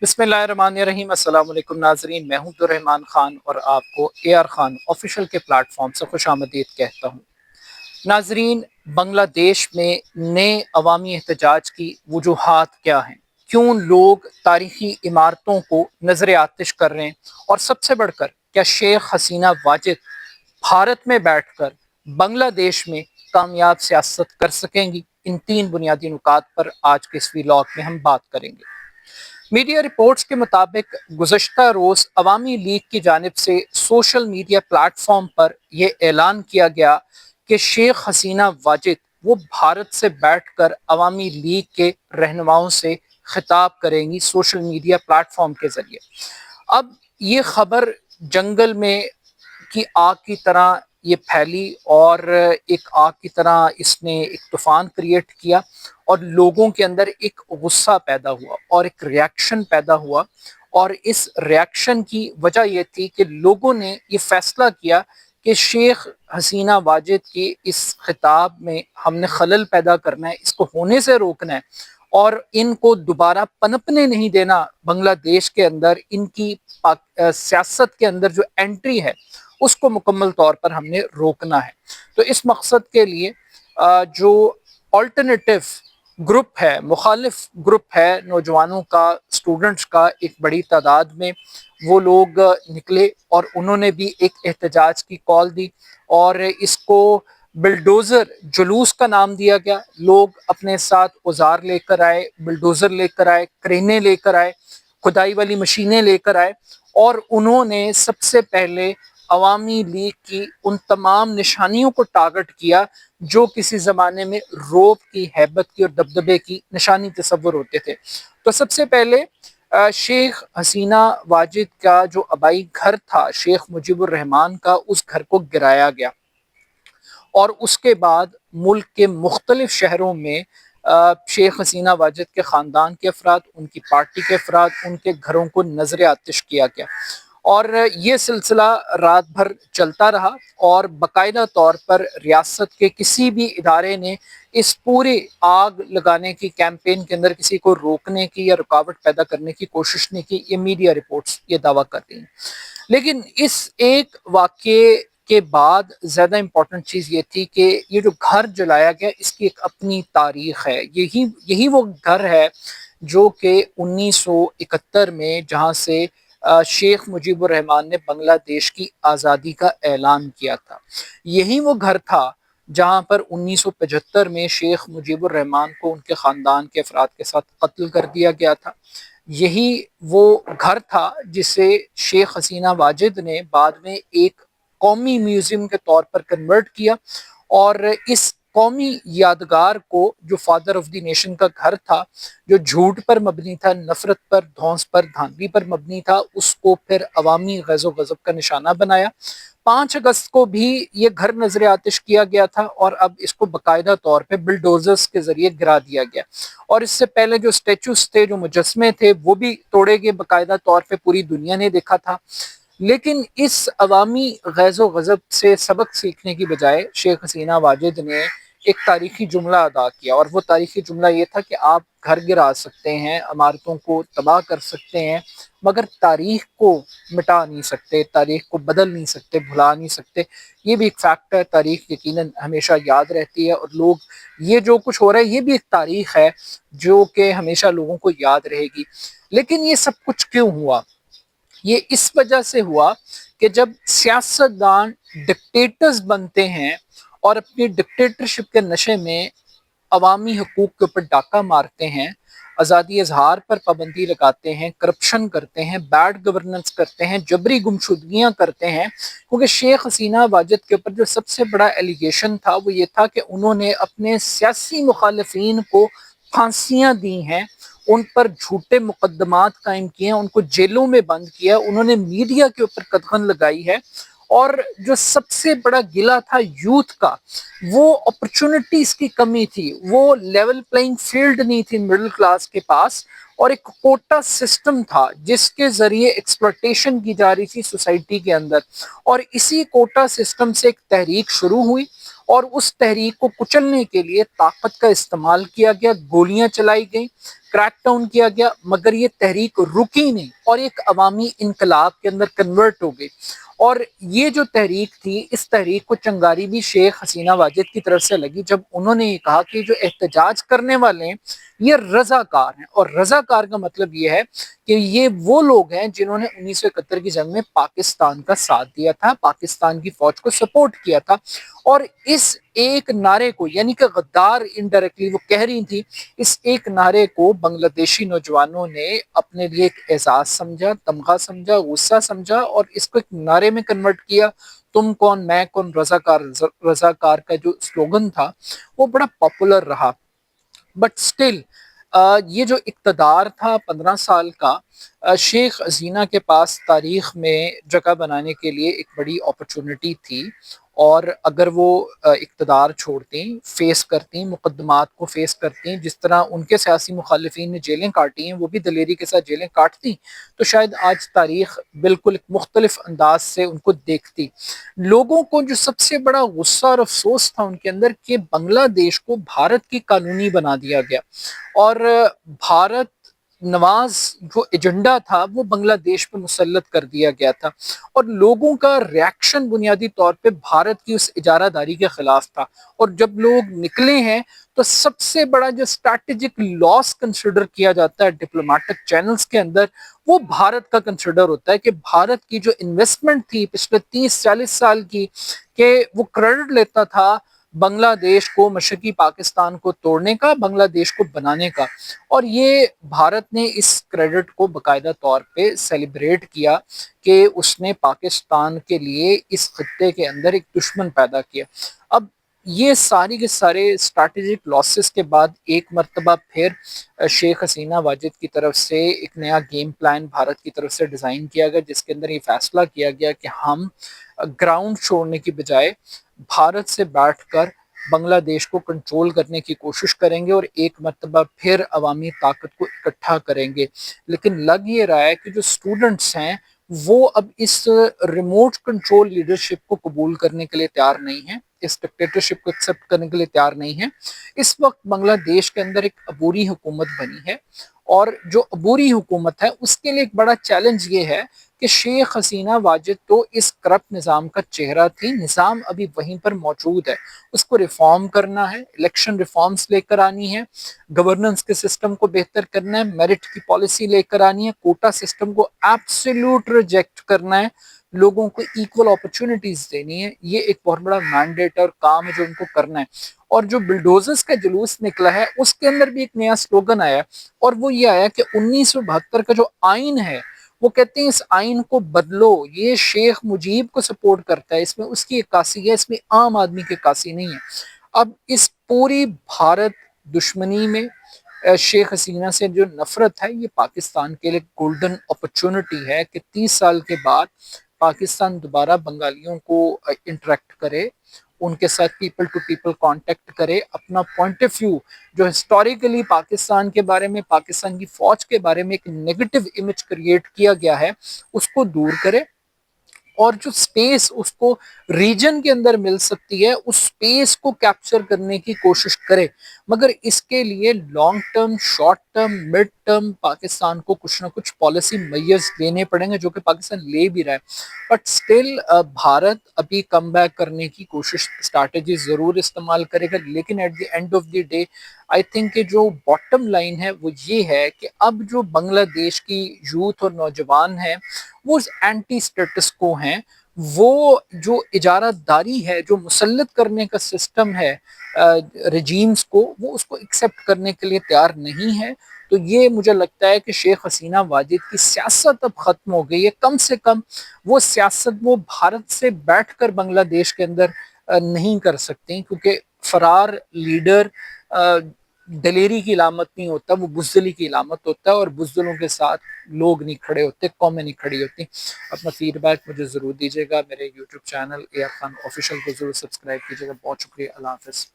बिस्मिल्लाहिर्रहमानिर्रहीम। अस्सलाम वालेकुम नाजरीन, मैं हूं अब्दुर्रहमान खान और आपको AR खान ऑफिशियल के प्लेटफॉर्म से खुश आमदीद कहता हूं। नाजरीन, बांग्लादेश में नए अवामी एहतजाज की वजूहात क्या हैं? क्यों लोग तारीखी इमारतों को नजर आतिश कर रहे हैं? और सबसे बढ़कर, क्या शेख हसीना वाजिद भारत में बैठकर बांग्लादेश में कामयाब सियासत कर सकेंगी? इन तीन बुनियादी नुकात पर आज के इस व्लॉग में हम बात करेंगे। मीडिया रिपोर्ट्स के मुताबिक गुज़श्ता रोज़ अवामी लीग की जानिब से सोशल मीडिया प्लेटफॉर्म पर यह ऐलान किया गया कि शेख हसीना वाजिद वो भारत से बैठकर अवामी लीग के रहनुमाओं से खिताब करेंगी सोशल मीडिया प्लेटफॉर्म के ज़रिए। अब ये खबर जंगल में की आग की तरह ये फैली और एक आग की तरह इसने एक तूफान क्रिएट किया और लोगों के अंदर एक गुस्सा पैदा हुआ और एक रिएक्शन पैदा हुआ। और इस रिएक्शन की वजह यह थी कि लोगों ने ये फैसला किया कि शेख हसीना वाजिद के इस खिताब में हमने खलल पैदा करना है, इसको होने से रोकना है और इनको दोबारा पनपने नहीं देना। बांग्लादेश के अंदर इनकी सियासत के अंदर जो एंट्री है उसको मुकम्मल तौर पर हमने रोकना है। तो इस मकसद के लिए जो ऑल्टरनेटिव ग्रुप है, मुखालिफ ग्रुप है नौजवानों का, स्टूडेंट्स का, एक बड़ी तादाद में वो लोग निकले और उन्होंने भी एक एहतजाज की कॉल दी और इसको बिल्डोज़र जुलूस का नाम दिया गया। लोग अपने साथ औजार लेकर आए, बिल्डोज़र लेकर आए, क्रेनें लेकर आए, खुदाई वाली मशीनें लेकर आए और उन्होंने सबसे पहले अवामी लीग की उन तमाम निशानियों को टारगेट किया जो किसी ज़माने में रोब की, हैबत की और दबदबे की निशानी तस्वुर होते थे। तो सबसे पहले शेख हसीना वाजिद का जो आबाई घर था शेख मुजीबुर रहमान का, उस घर को गिराया गया और उसके बाद मुल्क के मुख्तलिफ शहरों में शेख हसीना वाजिद के ख़ानदान के अफराद, उनकी पार्टी के अफराद, उनके घरों को नजर आतिश किया गया और ये सिलसिला रात भर चलता रहा और बाकायदा तौर पर रियासत के किसी भी इदारे ने इस पूरे आग लगाने की कैंपेन के अंदर किसी को रोकने की या रुकावट पैदा करने की कोशिश नहीं की। ये मीडिया रिपोर्ट्स ये दावा कर रही हैं। लेकिन इस एक वाक़ये के बाद ज़्यादा इम्पोर्टेंट चीज़ ये थी कि ये जो घर जलाया गया इसकी एक अपनी तारीख़ है। यही यही वो घर है जो कि 1971 में जहाँ से शेख मुजीबुर रहमान ने बांग्लादेश की आज़ादी का ऐलान किया था। यही वो घर था जहाँ पर 1975 में शेख मुजीबुर रहमान को उनके ख़ानदान के अफराद के साथ कत्ल कर दिया गया था। यही वो घर था जिसे शेख हसीना वाजिद ने बाद में एक कौमी म्यूजियम के तौर पर कन्वर्ट किया और इस कौमी यादगार को, जो फादर ऑफ द नेशन का घर था, जो झूठ पर मबनी था, नफरत पर, धौंस पर, धांधली पर मबनी था, उसको फिर अवामी गज़ो गज़ब का निशाना बनाया। 5 अगस्त को भी ये घर नजर आतिश किया गया था और अब इसको बाकायदा तौर पे बिल्डोजर्स के जरिए गिरा दिया गया और इससे पहले जो स्टेचूस थे, जो मुजस्मे थे, वो भी तोड़े गए बाकायदा तौर पे, पूरी दुनिया ने देखा था। लेकिन इस अवामी गैज़ो गज़ब से सबक सीखने की बजाय शेख हसीना वाजिद ने एक तारीखी जुमला अदा किया और वो तारीखी जुमला ये था कि आप घर गिरा सकते हैं, इमारतों को तबाह कर सकते हैं, मगर तारीख को मिटा नहीं सकते, तारीख को बदल नहीं सकते, भुला नहीं सकते। ये भी एक फैक्ट है, तारीख यकीनन हमेशा याद रहती है और लोग, ये जो कुछ हो रहा है ये भी एक तारीख है जो कि हमेशा लोगों को याद रहेगी। लेकिन ये सब कुछ क्यों हुआ? ये इस वजह से हुआ कि जब सियासतदान डिक्टेटर्स बनते हैं और अपनी डिक्टेटरशिप के नशे में अवामी हकूक के ऊपर डाका मारते हैं, आज़ादी इजहार पर पाबंदी लगाते हैं, करप्शन करते हैं, बैड गवर्नेंस करते हैं, जबरी गुमशुदगियाँ करते हैं। क्योंकि शेख हसीना वाजिद के ऊपर जो सबसे बड़ा एलिगेशन था वो ये था कि उन्होंने अपने सियासी मुखालिफिन को फांसियाँ दी हैं, उन पर झूठे मुकदमात कायम किए हैं, उनको जेलों में बंद किया, उन्होंने मीडिया के ऊपर कदगन लगाई है और जो सबसे बड़ा गिला था यूथ का, वो अपॉर्चुनिटीज की कमी थी, वो लेवल प्लेइंग फील्ड नहीं थी मिडिल क्लास के पास और एक कोटा सिस्टम था जिसके जरिए एक्सप्लॉयटेशन की जा रही थी सोसाइटी के अंदर। और इसी कोटा सिस्टम से एक तहरीक शुरू हुई और उस तहरीक को कुचलने के लिए ताकत का इस्तेमाल किया गया, गोलियां चलाई गई, کریک ڈاؤن کیا گیا، مگر یہ تحریک رکی نہیں اور ایک عوامی انقلاب کے اندر کنورٹ ہو گئی۔ اور یہ جو تحریک تھی، اس تحریک کو چنگاری بھی شیخ حسینہ واجد کی طرف سے لگی جب انہوں نے یہ کہا کہ جو احتجاج کرنے والے ہیں یہ رضاکار ہیں، اور رضاکار کا مطلب یہ ہے کہ یہ وہ لوگ ہیں جنہوں نے 1971 کی جنگ میں پاکستان کا ساتھ دیا تھا، پاکستان کی فوج کو سپورٹ کیا تھا۔ اور اس ایک نعرے کو، یعنی کہ غدار انڈائریکٹلی وہ کہہ رہی تھی، اس ایک نعرے کو بنگلہ دیشی نوجوانوں نے اپنے لیے ایک اعزاز سمجھا، تمغہ سمجھا، غصہ سمجھا، اور اس کو ایک نعرے میں کنورٹ کیا۔ تم کون میں کون، رضاکار رضاکار کا جو سلوگن تھا وہ بڑا پاپولر رہا۔ بٹ سٹل یہ جو اقتدار تھا 15 سال کا، شیخ حسینہ کے پاس تاریخ میں جگہ بنانے کے لیے ایک بڑی اپرچونٹی تھی، اور اگر وہ اقتدار چھوڑتیں، فیس کرتیں، مقدمات کو فیس کرتیں، جس طرح ان کے سیاسی مخالفین نے جیلیں کاٹی ہیں وہ بھی دلیری کے ساتھ جیلیں کاٹتی، تو شاید آج تاریخ بالکل ایک مختلف انداز سے ان کو دیکھتی۔ لوگوں کو جو سب سے بڑا غصہ اور افسوس تھا ان کے اندر کہ بنگلہ دیش کو بھارت کی کالونی بنا دیا گیا، اور بھارت نواز جو ایجنڈا تھا وہ بنگلہ دیش پہ مسلط کر دیا گیا تھا، اور لوگوں کا ریاکشن بنیادی طور پہ بھارت کی اس اجارہ داری کے خلاف تھا۔ اور جب لوگ نکلے ہیں تو سب سے بڑا جو اسٹریٹجک لاس کنسیڈر کیا جاتا ہے ڈپلومیٹک چینلز کے اندر، وہ بھارت کا کنسیڈر ہوتا ہے کہ بھارت کی جو انویسٹمنٹ تھی پچھلے 30-40 سال کی، کہ وہ کریڈٹ لیتا تھا بنگلہ دیش کو، مشرقی پاکستان کو توڑنے کا، بنگلہ دیش کو بنانے کا، اور یہ بھارت نے اس کریڈٹ کو باقاعدہ طور پہ سیلیبریٹ کیا کہ اس نے پاکستان کے لیے اس خطے کے اندر ایک دشمن پیدا کیا۔ اب یہ ساری کے سارے اسٹریٹجک لاسز کے بعد ایک مرتبہ پھر شیخ حسینہ واجد کی طرف سے ایک نیا گیم پلان بھارت کی طرف سے ڈیزائن کیا گیا، جس کے اندر یہ فیصلہ کیا گیا کہ ہم گراؤنڈ چھوڑنے کی بجائے بھارت سے بیٹھ کر بنگلہ دیش کو کنٹرول کرنے کی کوشش کریں گے اور ایک مرتبہ پھر عوامی طاقت کو اکٹھا کریں گے۔ لیکن لگ یہ رہا ہے کہ جو اسٹوڈنٹس ہیں وہ اب اس ریموٹ کنٹرول لیڈرشپ کو قبول کرنے کے لیے تیار نہیں ہیں، اس ڈکٹیٹرشپ کو ایکسیپٹ کرنے کے لیے تیار نہیں ہیں۔ اس وقت بنگلہ دیش کے اندر ایک عبوری حکومت بنی ہے، اور جو عبوری حکومت ہے اس کے لیے ایک بڑا چیلنج یہ ہے کہ شیخ حسینہ واجد تو اس کرپٹ نظام کا چہرہ تھی، نظام ابھی وہیں پر موجود ہے، اس کو ریفارم کرنا ہے، الیکشن ریفارمز لے کر آنی ہے، گورننس کے سسٹم کو بہتر کرنا ہے، میرٹ کی پالیسی لے کر آنی ہے، کوٹا سسٹم کو ایبسلیوٹ ریجیکٹ کرنا ہے، لوگوں کو ایکول اپرچونٹیز دینی ہے۔ یہ ایک بہت بڑا مینڈیٹ اور کام ہے جو ان کو کرنا ہے۔ اور جو بلڈوزرز کا جلوس نکلا ہے اس کے اندر بھی ایک نیا سلوگن آیا، اور وہ یہ آیا کہ 1972 کا جو آئین ہے وہ کہتے ہیں اس آئین کو بدلو، یہ شیخ مجیب کو سپورٹ کرتا ہے، اس میں اس کی عکاسی ہے، اس میں عام آدمی کی عکاسی نہیں ہے۔ اب اس پوری بھارت دشمنی میں شیخ حسینہ سے جو نفرت ہے، یہ پاکستان کے لیے گولڈن اپرچونٹی ہے کہ 30 سال کے بعد پاکستان دوبارہ بنگالیوں کو انٹریکٹ کرے، ان کے ساتھ پیپل ٹو پیپل کانٹیکٹ کرے، اپنا پوائنٹ آف ویو جو ہسٹوریکلی پاکستان کے بارے میں، پاکستان کی فوج کے بارے میں ایک نیگیٹو امیج کریٹ کیا گیا ہے اس کو دور کرے، اور جو سپیس اس کو ریجن کے اندر مل سکتی ہے اس سپیس کو کیپچر کرنے کی کوشش کرے۔ مگر اس کے لیے long term, short term, mid term Pakistan کو کچھ نہ کچھ پالیسی میئرز لینے پڑیں گے، جو کہ پاکستان لے بھی رہا ہے۔ بٹ سٹل بھارت ابھی کم بیک کرنے کی کوشش، اسٹریٹجی ضرور استعمال کرے گا، لیکن at the end of the day I think کہ جو باٹم لائن ہے وہ یہ ہے کہ اب جو بنگلہ دیش کی یوتھ اور نوجوان ہیں وہ اینٹی اسٹیٹس کو ہیں، وہ جو اجارہ داری ہے، جو مسلط کرنے کا سسٹم ہے رجیمز کو، وہ اس کو ایکسیپٹ کرنے کے لیے تیار نہیں ہے۔ تو یہ مجھے لگتا ہے کہ شیخ حسینہ واجد کی سیاست اب ختم ہو گئی ہے، کم سے کم وہ سیاست وہ بھارت سے بیٹھ کر بنگلہ دیش کے اندر نہیں کر سکتے، کیونکہ فرار لیڈر دلیری کی علامت نہیں ہوتا، وہ بزدلی کی علامت ہوتا ہے، اور بزدلوں کے ساتھ لوگ نہیں کھڑے ہوتے، قومیں نہیں کھڑی ہوتی۔ اپنا فیڈ بیک مجھے ضرور دیجیے گا، میرے YouTube channel A R Khan official کو ضرور سبسکرائب کیجیے گا۔ بہت شکریہ، اللہ حافظ۔